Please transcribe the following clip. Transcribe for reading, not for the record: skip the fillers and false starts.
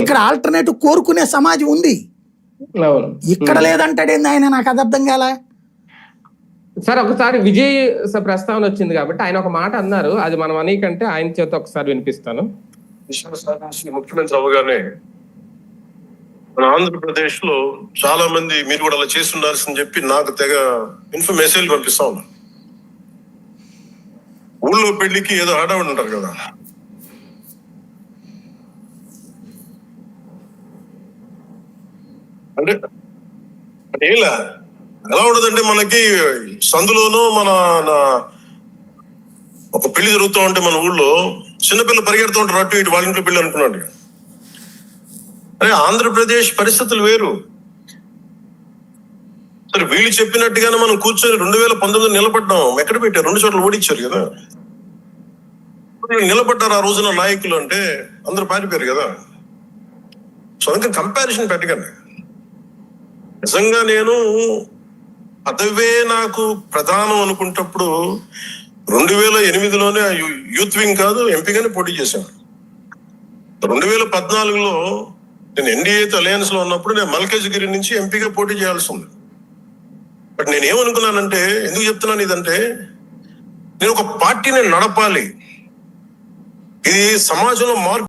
ఇక్కడ ఆల్టర్నేటివ్ కోరుకునే సమాజం ఉంది. ఇక్కడ లేదంటాడేంది ఆయన? నాకు అది అర్థం కాల సార్. ఒకసారి విజయ్ ప్రస్తావన వచ్చింది కాబట్టి ఆయన ఒక మాట అన్నారు, అది మనం అనేకంటే ఆయన చేత ఒకసారి వినిపిస్తాను. ముఖ్యమంత్రి అవగానే మన ఆంధ్రప్రదేశ్ లో చాలా మంది మీరు కూడా అలా చేసి ఉండాల్సిందని చెప్పి నాకు తెగ మెసేజ్ పంపిస్తా ఉన్నారు. ఊళ్ళో పెళ్లికి ఏదో ఆడవాడు ఉంటారు కదా, అంటే ఎలా ఉండదంటే మనకి సందులోనూ మన ఒక పెళ్లి జరుగుతూ ఉంటే మన ఊళ్ళో చిన్నపిల్లలు పరిగెడుతూ ఉంటారు అటు ఇటు, వాళ్ళ ఇంట్లో పెళ్లి అనుకున్నాడు. అరే ఆంధ్రప్రదేశ్ పరిస్థితులు వేరు. సరే వీళ్ళు చెప్పినట్టుగానే మనం కూర్చొని 2019 నిలబడ్డాం. ఎక్కడ పెట్టారు? 2 చోట్ల ఓడించారు కదా. నిలబడ్డారు ఆ రోజున నాయకులు అంటే అందరూ పారిపోయారు కదా. సో అందుకని కంపారిజన్ పెట్టకండి. నిజంగా నేను పదవే నాకు ప్రధానం అనుకుంటప్పుడు 2008లోనే యూత్ వింగ్ కాదు ఎంపీగానే పోటీ చేశాను. 2014లో నేను ఎన్డీఏతో అలయన్స్ లో ఉన్నప్పుడు నేను మల్కాజ్గిరి నుంచి ఎంపీగా పోటీ చేయాల్సి ఉంది. బట్ నేను ఏమనుకున్నానంటే, ఎందుకు చెప్తున్నాను ఇదంటే, నేను ఒక పార్టీని నడపాలి, ఇది సమాజంలో మార్పు